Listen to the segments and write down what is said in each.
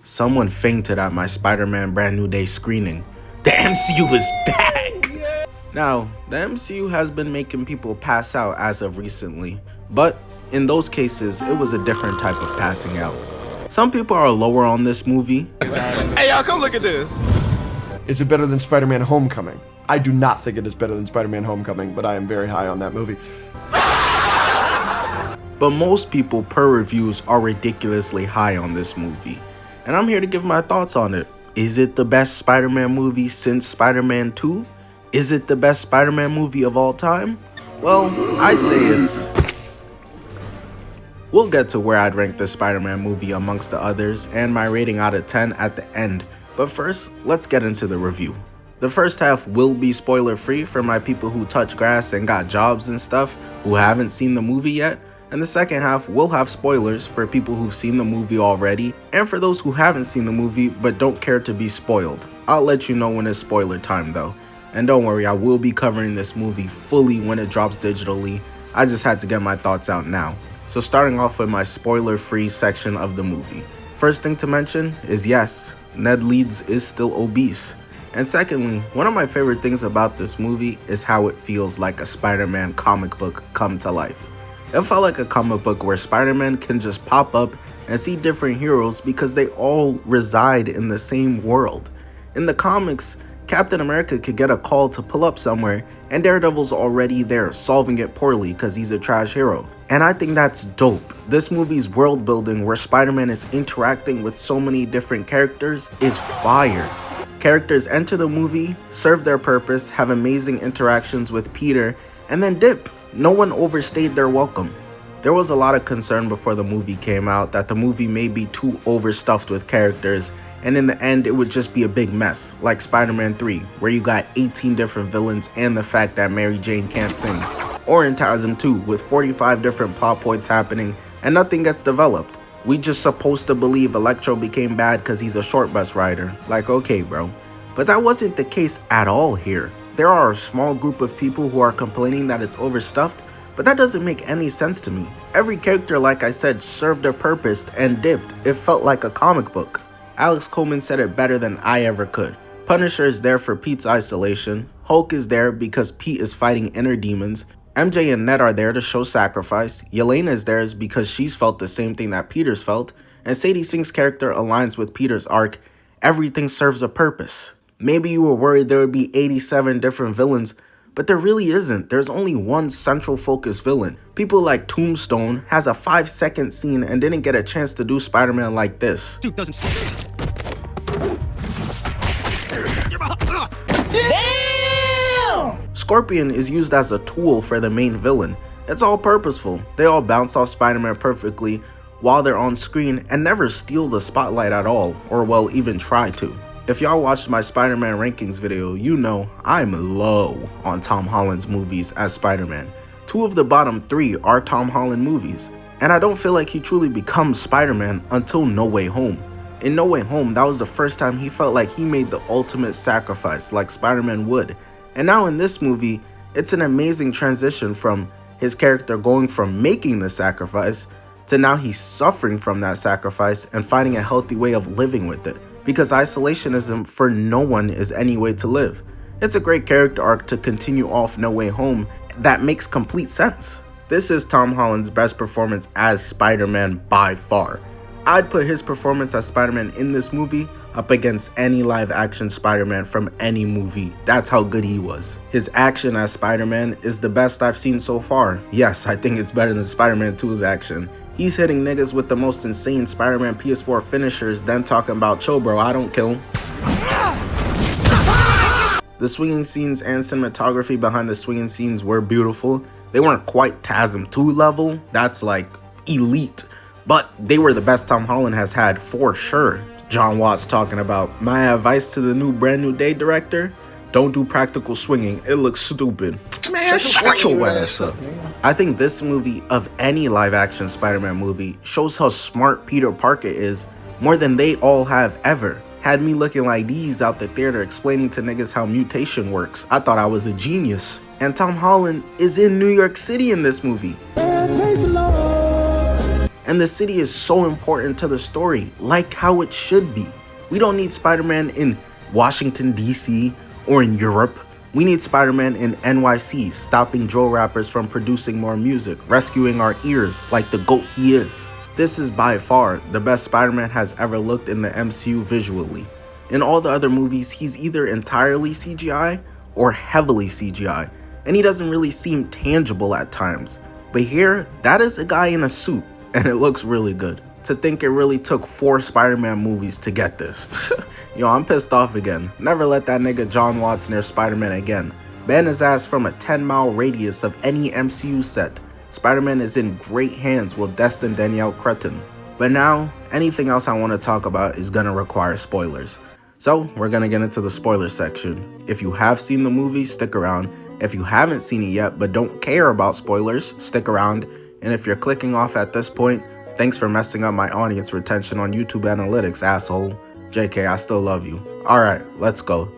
Someone fainted at my Spider-Man Brand New Day screening. The MCU is back! Now, the MCU has been making people pass out as of recently, but in those cases, it was a different type of passing out. Some people are lower on this movie. Hey y'all, come look at this! Is it better than Spider-Man Homecoming? I do not think it is better than Spider-Man Homecoming, but I am very high on that movie. But most people per reviews are ridiculously high on this movie. And I'm here to give my thoughts on it. Is it the best Spider-Man movie since Spider-Man 2? Is it the best Spider-Man movie of all time? Well, I'd say it's... We'll get to where I'd rank this Spider-Man movie amongst the others and my rating out of 10 at the end. But first, let's get into the review. The first half will be spoiler free for my people who touch grass and got jobs and stuff who haven't seen the movie yet. And the second half will have spoilers for people who've seen the movie already and for those who haven't seen the movie but don't care to be spoiled. I'll let you know when it's spoiler time though. And don't worry, I will be covering this movie fully when it drops digitally. I just had to get my thoughts out now. So starting off with my spoiler free section of the movie. First thing to mention is yes, Ned Leeds is still obese. And secondly, one of my favorite things about this movie is how it feels like a Spider-Man comic book come to life. It felt like a comic book where Spider-Man can just pop up and see different heroes because they all reside in the same world. In the comics, Captain America could get a call to pull up somewhere and Daredevil's already there solving it poorly because he's a trash hero. And I think that's dope. This movie's world building where Spider-Man is interacting with so many different characters is fire. Characters enter the movie, serve their purpose, have amazing interactions with Peter, and then dip. No one overstayed their welcome. There was a lot of concern before the movie came out that the movie may be too overstuffed with characters, and in the end it would just be a big mess, like Spider-Man 3, where you got 18 different villains and the fact that Mary Jane can't sing. Or in TASM 2, with 45 different plot points happening and nothing gets developed. We just supposed to believe Electro became bad cause he's a short bus rider. Like, okay bro. But that wasn't the case at all here. There are a small group of people who are complaining that it's overstuffed, but that doesn't make any sense to me. Every character, like I said, served a purpose and dipped. It felt like a comic book. Alex Coleman said it better than I ever could. Punisher is there for Pete's isolation. Hulk is there because Pete is fighting inner demons. MJ and Ned are there to show sacrifice. Yelena is there because she's felt the same thing that Peter's felt. And Sadie Sink's character aligns with Peter's arc. Everything serves a purpose. Maybe you were worried there would be 87 different villains, but there really isn't. There's only one central focus villain. People like Tombstone has a 5-second scene and didn't get a chance to do Spider-Man like this. Dude doesn't Damn! Scorpion is used as a tool for the main villain. It's all purposeful. They all bounce off Spider-Man perfectly while they're on screen and never steal the spotlight at all, or well, even try to. If y'all watched my Spider-Man rankings video, you know I'm low on Tom Holland's movies as Spider-Man. 2 of the bottom 3 are Tom Holland movies, and I don't feel like he truly becomes Spider-Man until No Way Home. In No Way Home, that was the first time he felt like he made the ultimate sacrifice like Spider-Man would. And now in this movie, it's an amazing transition from his character going from making the sacrifice to now he's suffering from that sacrifice and finding a healthy way of living with it. Because isolationism for no one is any way to live. It's a great character arc to continue off No Way Home that makes complete sense. This is Tom Holland's best performance as Spider-Man by far. I'd put his performance as Spider-Man in this movie up against any live action Spider-Man from any movie. That's how good he was. His action as Spider-Man is the best I've seen so far. Yes, I think it's better than Spider-Man 2's action. He's hitting niggas with the most insane Spider-Man PS4 finishers, then talking about chill bro, I don't kill. The swinging scenes and cinematography behind the swinging scenes were beautiful. They weren't quite TASM 2 level, that's like elite, but they were the best Tom Holland has had for sure. John Watts talking about, my advice to the new Brand New Day director, don't do practical swinging, it looks stupid. Man, shut your ass up. I think this movie, of any live action Spider-Man movie, shows how smart Peter Parker is more than they all have ever. Had me looking like these out the theater explaining to niggas how mutation works. I thought I was a genius. And Tom Holland is in New York City in this movie. And And the city is so important to the story, like how it should be. We don't need Spider-Man in Washington, D.C. or in Europe. We need Spider-Man in NYC, stopping drill rappers from producing more music, rescuing our ears like the GOAT he is. This is by far the best Spider-Man has ever looked in the MCU visually. In all the other movies, he's either entirely CGI or heavily CGI, and he doesn't really seem tangible at times. But here, that is a guy in a suit, and it looks really good. To think it really took 4 Spider-Man movies to get this. Yo, I'm pissed off again. Never let that nigga John Watts near Spider-Man again. Ban his ass from a 10-mile radius of any MCU set. Spider-Man is in great hands with Destin Danielle Cretton. But now, anything else I want to talk about is gonna require spoilers. So, we're gonna get into the spoiler section. If you have seen the movie, stick around. If you haven't seen it yet but don't care about spoilers, stick around. And if you're clicking off at this point, thanks for messing up my audience retention on YouTube analytics, asshole. JK, I still love you. Alright, let's go.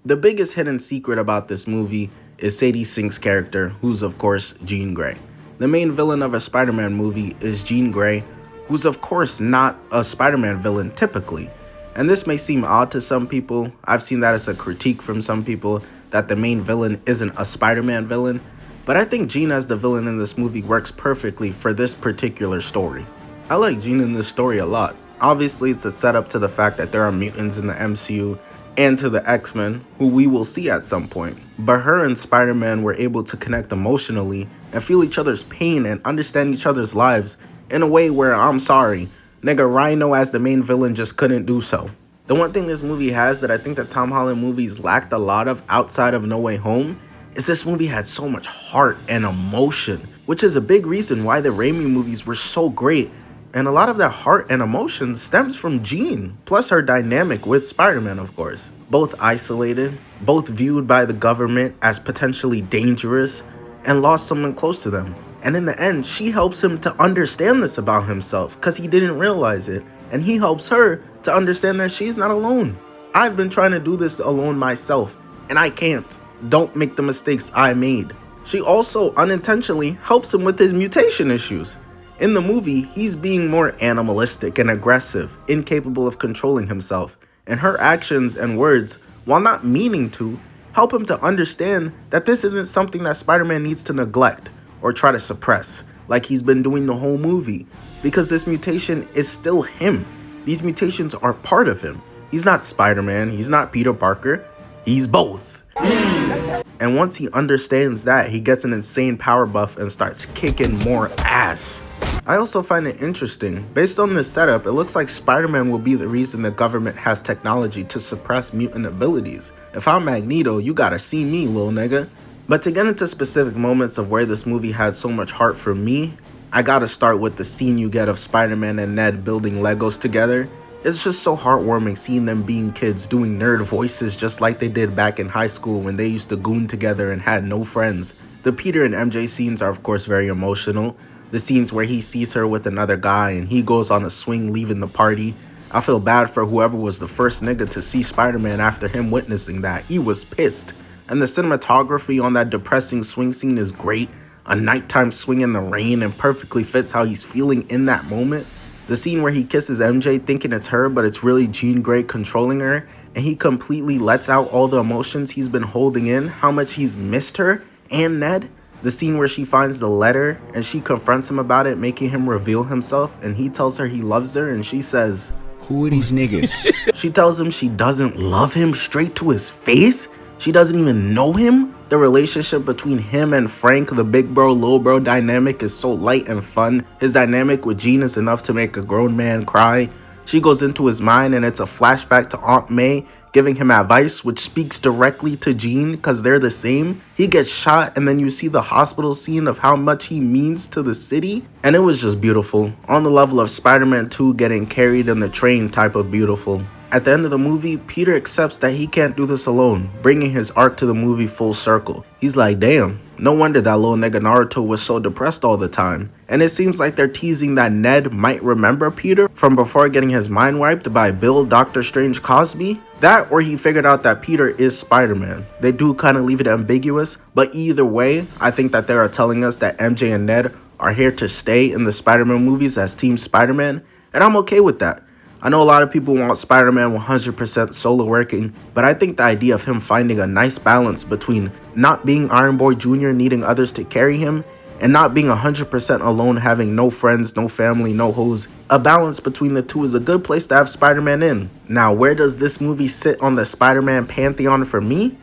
The biggest hidden secret about this movie is Sadie Sink's character, who's of course Jean Grey. The main villain of a Spider-Man movie is Jean Grey, who's of course not a Spider-Man villain typically. And this may seem odd to some people. I've seen that as a critique from some people, that the main villain isn't a Spider-Man villain. But I think Jean as the villain in this movie works perfectly for this particular story. I like Jean in this story a lot. Obviously, it's a setup to the fact that there are mutants in the MCU and to the X-Men, who we will see at some point. But her and Spider-Man were able to connect emotionally and feel each other's pain and understand each other's lives in a way where, I'm sorry, nigga Rhino as the main villain just couldn't do so. The one thing this movie has that I think that Tom Holland movies lacked a lot of outside of No Way Home is this movie had so much heart and emotion, which is a big reason why the Raimi movies were so great. And a lot of that heart and emotion stems from Jean, plus her dynamic with Spider-Man, of course. Both isolated, both viewed by the government as potentially dangerous, and lost someone close to them. And in the end, she helps him to understand this about himself because he didn't realize it. And he helps her to understand that she's not alone. I've been trying to do this alone myself, and I can't. Don't make the mistakes I made. She also unintentionally helps him with his mutation issues. In the movie, he's being more animalistic and aggressive, incapable of controlling himself, and her actions and words, while not meaning to, help him to understand that this isn't something that Spider-Man needs to neglect or try to suppress, like he's been doing the whole movie, because this mutation is still him. These mutations are part of him. He's not Spider-Man, he's not Peter Parker, he's both. And once he understands that, he gets an insane power buff and starts kicking more ass. I also find it interesting. Based on this setup, it looks like Spider-Man will be the reason the government has technology to suppress mutant abilities. If I'm Magneto, you gotta see me, lil nigga. But to get into specific moments of where this movie had so much heart for me, I gotta start with the scene you get of Spider-Man and Ned building Legos together. It's just so heartwarming seeing them being kids doing nerd voices just like they did back in high school when they used to goon together and had no friends. The Peter and MJ scenes are of course very emotional. The scenes where he sees her with another guy and he goes on a swing leaving the party. I feel bad for whoever was the first nigga to see Spider-Man after him witnessing that. He was pissed. And the cinematography on that depressing swing scene is great. A nighttime swing in the rain and perfectly fits how he's feeling in that moment. The scene where he kisses MJ thinking it's her, but it's really Jean Grey controlling her, and he completely lets out all the emotions he's been holding in, how much he's missed her and Ned. The scene where she finds the letter and she confronts him about it, making him reveal himself, and he tells her he loves her and she says, "Who are these niggas?" She tells him she doesn't love him straight to his face. She doesn't even know him. The relationship between him and Frank, the big bro, little bro dynamic is so light and fun. His dynamic with Jean is enough to make a grown man cry. She goes into his mind and it's a flashback to Aunt May giving him advice, which speaks directly to Jean because they're the same. He gets shot and then you see the hospital scene of how much he means to the city. And it was just beautiful. On the level of Spider-Man 2 getting carried in the train type of beautiful. At the end of the movie, Peter accepts that he can't do this alone, bringing his arc to the movie full circle. He's like, damn, no wonder that little nigga Naruto was so depressed all the time. And it seems like they're teasing that Ned might remember Peter from before getting his mind wiped by Bill Dr. Strange Cosby. That or he figured out that Peter is Spider-Man. They do kind of leave it ambiguous, but either way, I think that they are telling us that MJ and Ned are here to stay in the Spider-Man movies as Team Spider-Man, and I'm okay with that. I know a lot of people want Spider-Man 100% solo working, but I think the idea of him finding a nice balance between not being Iron Boy Jr. needing others to carry him, and not being 100% alone, having no friends, no family, no hoes, a balance between the two is a good place to have Spider-Man in. Now, where does this movie sit on the Spider-Man pantheon for me?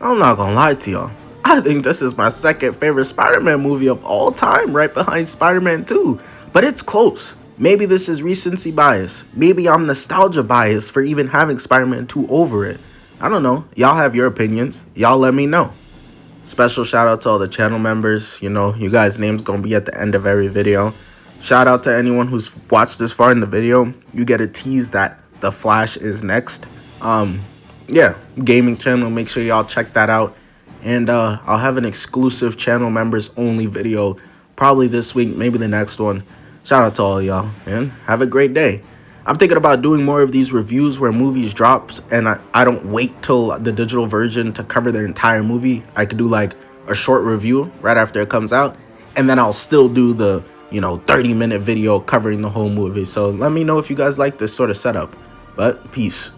I'm not gonna lie to y'all. I think this is my second favorite Spider-Man movie of all time, right behind Spider-Man 2, but it's close. Maybe this is recency bias. Maybe I'm nostalgia bias for even having Spider-Man 2 over it. I don't know. Y'all have your opinions. Y'all let me know. Special shout out to all the channel members. You know, you guys' names gonna be at the end of every video. Shout out to anyone who's watched this far in the video. You get a tease that The Flash is next. Yeah, gaming channel. Make sure y'all check that out. And I'll have an exclusive channel members only video probably this week, maybe the next one. Shout out to all y'all, and have a great day. I'm thinking about doing more of these reviews where movies drops and I don't wait till the digital version to cover the entire movie. I could do like a short review right after it comes out, and then I'll still do the 30-minute video covering the whole movie. So let me know if you guys like this sort of setup. But peace.